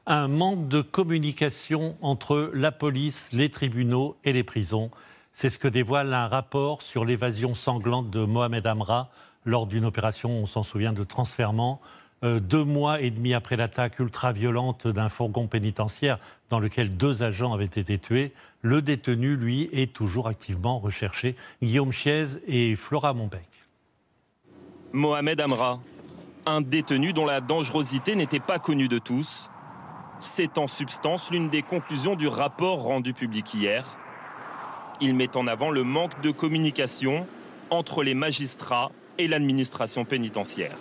Un manque de communication entre la police, les tribunaux et les prisons. C'est ce que dévoile un rapport sur l'évasion sanglante de Mohamed Amra lors d'une opération, on s'en souvient, de transfèrement. 2 mois et demi après l'attaque ultra-violente d'un fourgon pénitentiaire dans lequel 2 agents avaient été tués, le détenu, lui, est toujours activement recherché. Guillaume Chiez et Flora Monbec. Mohamed Amra, un détenu dont la dangerosité n'était pas connue de tous. C'est en substance l'une des conclusions du rapport rendu public hier. Il met en avant le manque de communication entre les magistrats et l'administration pénitentiaire.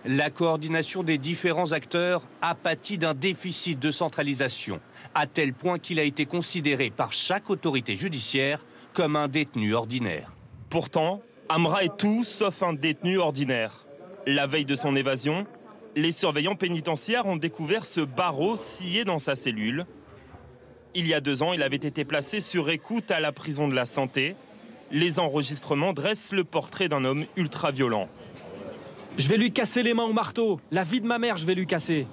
La coordination des différents acteurs a pâti d'un déficit de centralisation, à tel point qu'il a été considéré par chaque autorité judiciaire comme un détenu ordinaire. Pourtant, Amra est tout sauf un détenu ordinaire. La veille de son évasion, les surveillants pénitentiaires ont découvert ce barreau scié dans sa cellule. Il y a 2 ans, il avait été placé sur écoute à la prison de la Santé. Les enregistrements dressent le portrait d'un homme ultra-violent. Je vais lui casser les mains au marteau. La vie de ma mère, je vais lui casser.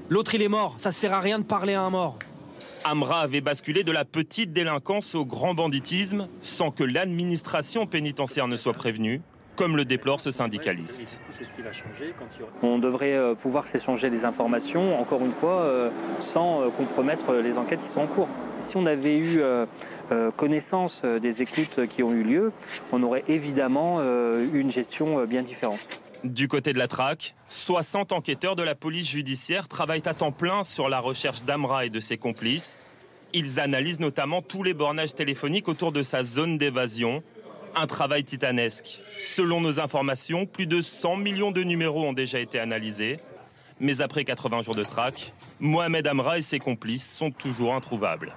L'autre, il est mort. Ça sert à rien de parler à un mort. Amra avait basculé de la petite délinquance au grand banditisme sans que l'administration pénitentiaire ne soit prévenue, comme le déplore ce syndicaliste. On devrait pouvoir s'échanger des informations, encore une fois, sans compromettre les enquêtes qui sont en cours. Si on avait eu connaissance des écoutes qui ont eu lieu, on aurait évidemment une gestion bien différente. Du côté de la traque, 60 enquêteurs de la police judiciaire travaillent à temps plein sur la recherche d'Amra et de ses complices. Ils analysent notamment tous les bornages téléphoniques autour de sa zone d'évasion. Un travail titanesque. Selon nos informations, plus de 100 millions de numéros ont déjà été analysés. Mais après 80 jours de traque, Mohamed Amra et ses complices sont toujours introuvables.